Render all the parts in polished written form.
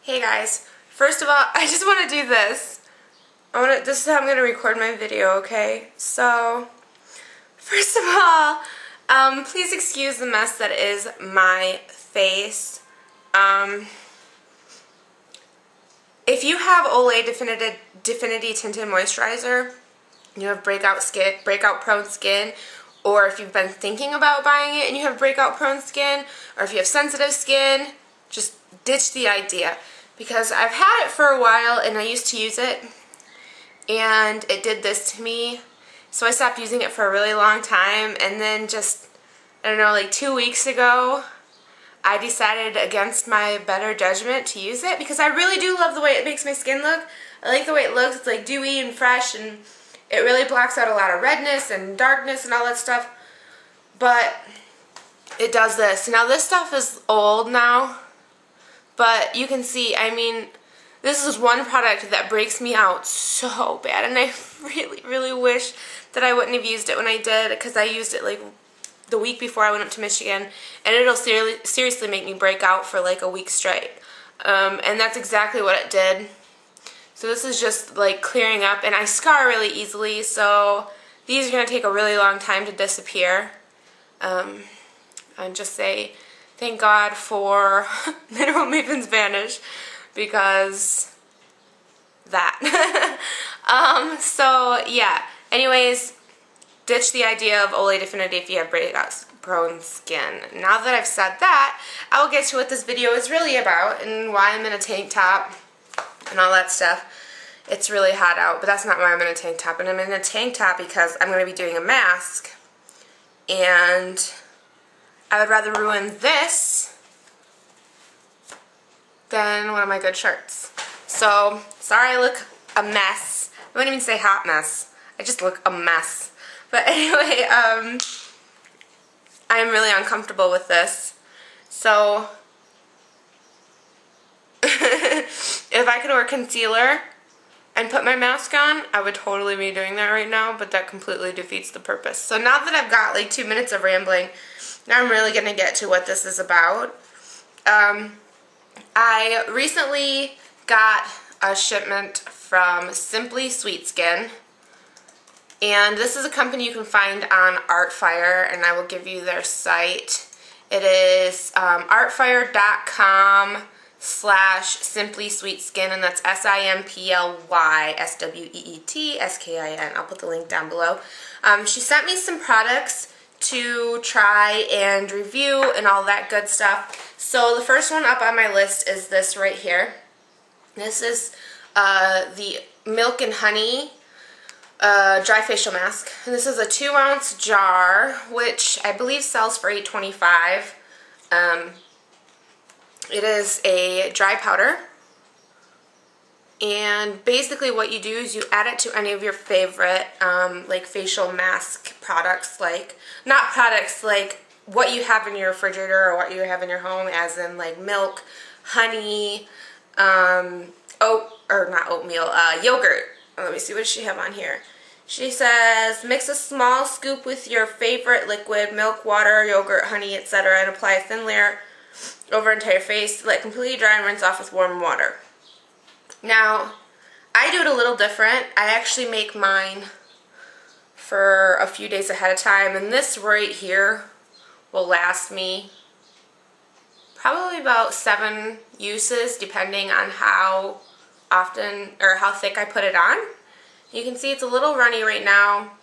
Hey guys, first of all, I just want to do this. This is how I'm going to record my video, okay? So, first of all, please excuse the mess that is my face. If you have Olay Definity Tinted Moisturizer, you have breakout prone skin, or if you've been thinking about buying it and you have breakout prone skin, or if you have sensitive skin, just ditch the idea. Because I've had it for a while and I used to use it and it did this to me. So I stopped using it for a really long time, and then just, I don't know, like 2 weeks ago, I decided against my better judgment to use it because I really do love the way it makes my skin look. I like the way it looks. It's like dewy and fresh, and it really blocks out a lot of redness and darkness and all that stuff. But it does this. Now this stuff is old now. But you can see, I mean, this is one product that breaks me out so bad, and I really, really wish that I wouldn't have used it when I did, because I used it like the week before I went up to Michigan, and it'll seriously make me break out for like a week straight. And that's exactly what it did. So this is just like clearing up, and I scar really easily, so these are going to take a really long time to disappear. And just say, thank God for Mineral Maples Vanish, because that. So yeah, anyways, ditch the idea of Olay Definity if you have breakout prone skin. Now that I've said that, I will get to what this video is really about and why I'm in a tank top and all that stuff. It's really hot out, but that's not why I'm in a tank top. And I'm in a tank top because I'm going to be doing a mask, and I would rather ruin this than one of my good shirts. So, sorry I look a mess. I wouldn't even say hot mess. I just look a mess. But anyway, I am really uncomfortable with this. So, if I could wear concealer and put my mask on, I would totally be doing that right now, but that completely defeats the purpose. So now that I've got like 2 minutes of rambling, now I'm really going to get to what this is about. I recently got a shipment from Simply Sweet Skin, and this is a company you can find on Artfire, and I will give you their site. It is artfire.com/simplysweetskin, and that's SIMPLYSWEETSKIN. I'll put the link down below. She sent me some products to try and review and all that good stuff. So the first one up on my list is this right here. This is the Milk and Honey dry facial mask. And this is a 2-ounce jar, which I believe sells for $8.25. It is a dry powder, and basically what you do is you add it to any of your favorite like facial mask products, like, not products, like what you have in your refrigerator or what you have in your home, as in like milk, honey, yogurt. Let me see, what does she have on here? She says, mix a small scoop with your favorite liquid, milk, water, yogurt, honey, etc., and apply a thin layer over entire face. Let completely dry and rinse off with warm water. Now, I do it a little different. I actually make mine for a few days ahead of time, and this right here will last me probably about 7 uses, depending on how often or how thick I put it on. You can see it's a little runny right now.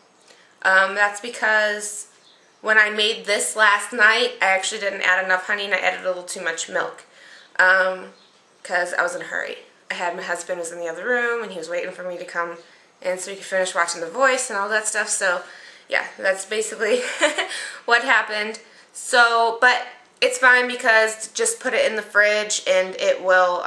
That's because when I made this last night, I actually didn't add enough honey, and I added a little too much milk because I was in a hurry. I had my husband was in the other room, and he was waiting for me to come in so he could finish watching The Voice and all that stuff. So yeah, that's basically what happened. So, but it's fine because just put it in the fridge and it will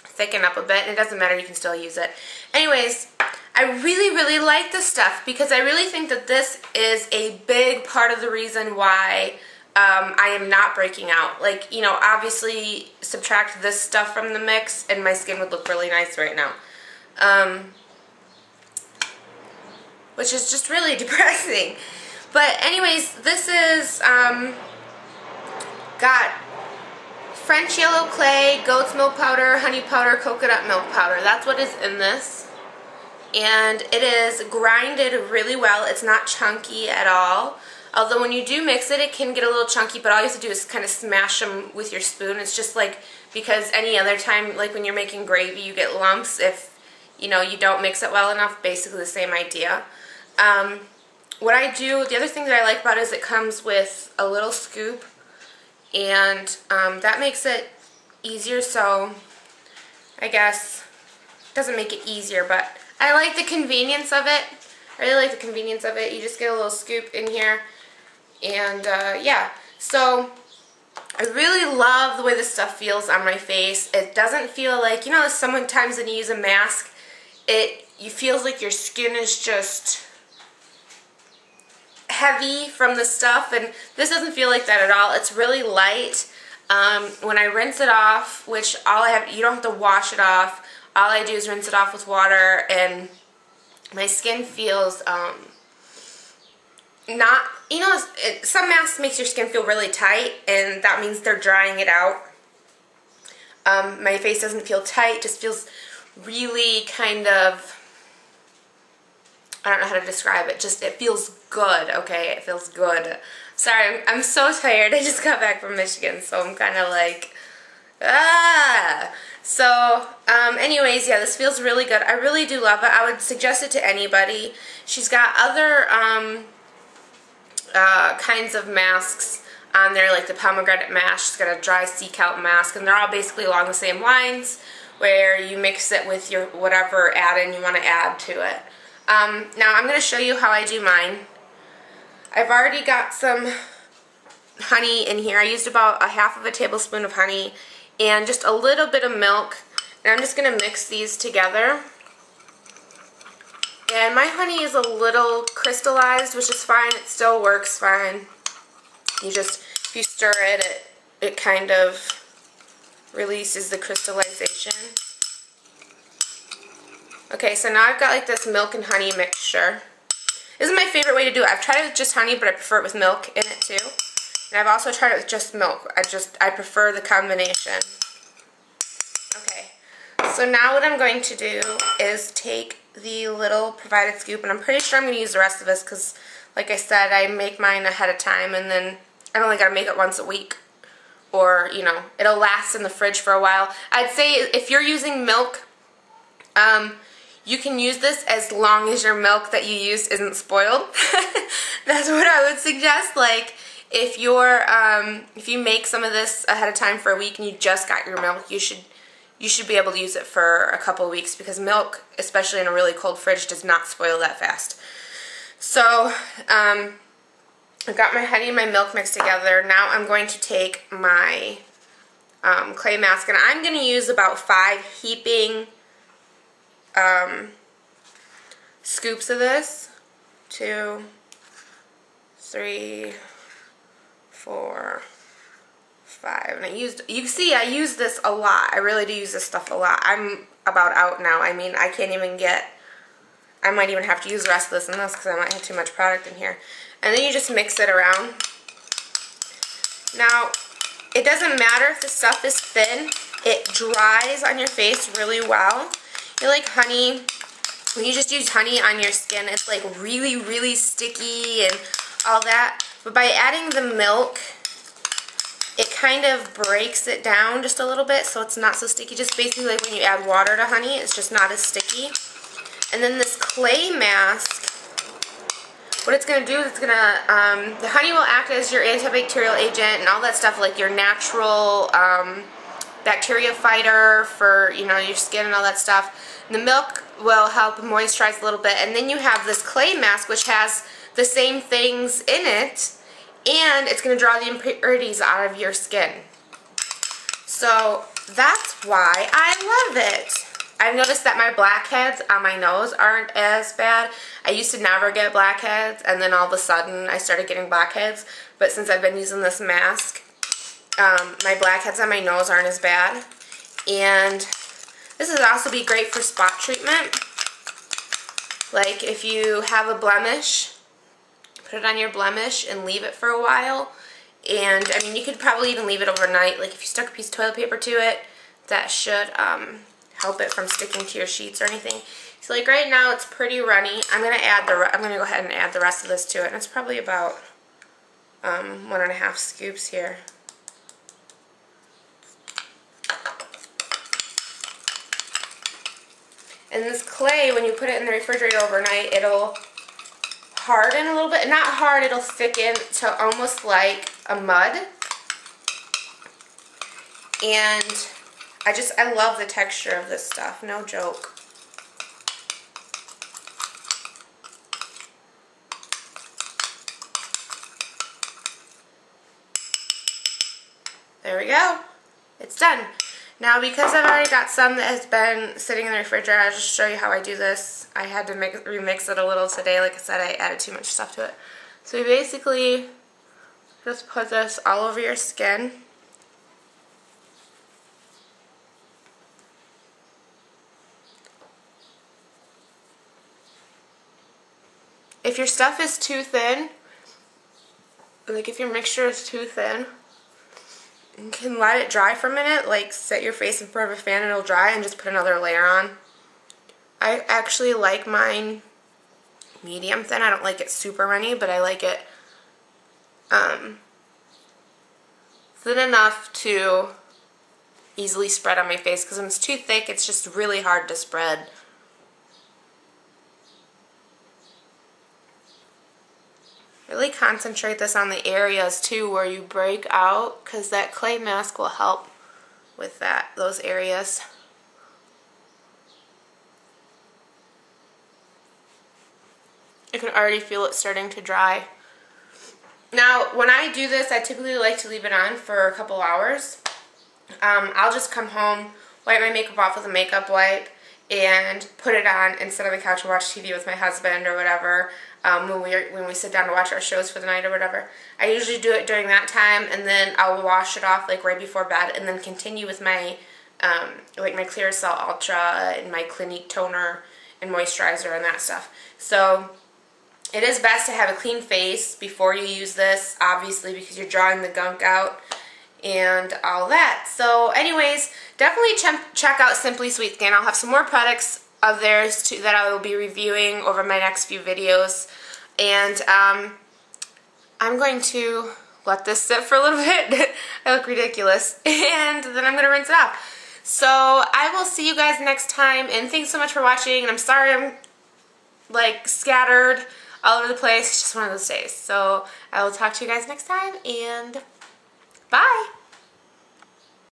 thicken up a bit, and it doesn't matter, you can still use it. Anyways, I really, really like this stuff because I really think that this is a big part of the reason why I am not breaking out. Like, you know, obviously subtract this stuff from the mix and my skin would look really nice right now. Which is just really depressing. But anyways, this is got French yellow clay, goat's milk powder, honey powder, coconut milk powder. That's what is in this. And it is grinded really well. It's not chunky at all. Although when you do mix it, it can get a little chunky, but all you have to do is kind of smash them with your spoon. It's just like, because any other time, like when you're making gravy, you get lumps if, you know, you don't mix it well enough. Basically the same idea. What I do, the other thing that I like about it is it comes with a little scoop, and that makes it easier. So I guess it doesn't make it easier, but I like the convenience of it. I really like the convenience of it. You just get a little scoop in here, and yeah. So I really love the way this stuff feels on my face. It doesn't feel like, you know, sometimes when you use a mask, you feels like your skin is just heavy from the stuff, and this doesn't feel like that at all. It's really light. When I rinse it off, which you don't have to wash it off. All I do is rinse it off with water, and my skin feels not, you know, some masks makes your skin feel really tight, and that means they're drying it out. My face doesn't feel tight, just feels really kind of, I don't know how to describe it, just it feels good, okay? It feels good. Sorry, I'm so tired. I just got back from Michigan, so I'm kind of like, ah! So, anyways, yeah, this feels really good. I really do love it. I would suggest it to anybody. She's got other kinds of masks on there, like the pomegranate mask. She's got a dry sea kelp mask, and they're all basically along the same lines, where you mix it with your whatever add-in you want to add to it. Now, I'm going to show you how I do mine. I've already got some honey in here. I used about 1/2 tablespoon of honey and just a little bit of milk, and I'm just going to mix these together. And my honey is a little crystallized, which is fine. It still works fine. You just, if you stir it, it kind of releases the crystallization. Okay, so now I've got like this milk and honey mixture. This is my favorite way to do it. I've tried it with just honey, but I prefer it with milk in it too. And I've also tried it with just milk. I prefer the combination. Okay, so now what I'm going to do is take the little provided scoop, and I'm pretty sure I'm going to use the rest of this because, like I said, I make mine ahead of time, and then I only got to make it once a week. Or, you know, it'll last in the fridge for a while. I'd say if you're using milk, you can use this as long as your milk that you used isn't spoiled. That's what I would suggest. Like, if you make some of this ahead of time for a week and you just got your milk, you should be able to use it for a couple of weeks, because milk, especially in a really cold fridge, does not spoil that fast. So, I've got my honey and my milk mixed together. Now I'm going to take my clay mask, and I'm going to use about 5 heaping scoops of this. 2, 3, 4, 5. And you can see I use this a lot. I really do use this stuff a lot. I'm about out now. I mean, I can't even I might even have to use the rest of this in this because I might have too much product in here. And then you just mix it around. Now, it doesn't matter if the stuff is thin. It dries on your face really well. You know, like honey, when you just use honey on your skin, it's like really, really sticky and all that. But by adding the milk, it kind of breaks it down just a little bit so it's not so sticky. Just basically like when you add water to honey, it's just not as sticky. And then this clay mask, what it's going to do is it's going to, the honey will act as your antibacterial agent and all that stuff, like your natural bacteria fighter for, you know, your skin and all that stuff. And the milk will help moisturize a little bit. And then you have this clay mask, which has the same things in it, and it's going to draw the impurities out of your skin. So that's why I love it. I've noticed that my blackheads on my nose aren't as bad. I used to never get blackheads, and then all of a sudden I started getting blackheads. But since I've been using this mask, my blackheads on my nose aren't as bad. And this would also be great for spot treatment. Like if you have a blemish, put it on your blemish and leave it for a while, And I mean, you could probably even leave it overnight. Like if you stuck a piece of toilet paper to it, that should help it from sticking to your sheets or anything. So like right now it's pretty runny. I'm gonna go ahead and add the rest of this to it. And it's probably about 1.5 scoops here. And this clay, when you put it in the refrigerator overnight, it'll harden a little bit. Not hard, it'll thicken to almost like a mud. And I love the texture of this stuff, no joke. There we go. It's done. Now because I've already got some that has been sitting in the refrigerator, I'll just show you how I do this. I had to remix it a little today. Like I said, I added too much stuff to it. So you basically just put this all over your skin. If your stuff is too thin, like if your mixture is too thin, you can let it dry for a minute, like set your face in front of a fan and it'll dry and just put another layer on. I actually like mine medium thin. I don't like it super runny, but I like it thin enough to easily spread on my face, because when it's too thick it's just really hard to spread. Really concentrate this on the areas too where you break out, because that clay mask will help with those areas. You can already feel it starting to dry. Now when I do this, I typically like to leave it on for a couple hours. I'll just come home, wipe my makeup off with a makeup wipe, and put it on and sit on the couch and watch TV with my husband or whatever. When we sit down to watch our shows for the night or whatever. I usually do it during that time, and then I'll wash it off like right before bed, and then continue with my like my Clearasil Ultra and my Clinique toner and moisturizer and that stuff. So it is best to have a clean face before you use this, obviously, because you're drawing the gunk out and all that. So anyways, definitely check out Simply Sweet Skin. I'll have some more products of theirs too that I will be reviewing over my next few videos, and I'm going to let this sit for a little bit. I look ridiculous, and then I'm going to rinse it off. So I will see you guys next time, and thanks so much for watching, and I'm sorry I'm like scattered all over the place. It's just one of those days. So I will talk to you guys next time, and bye!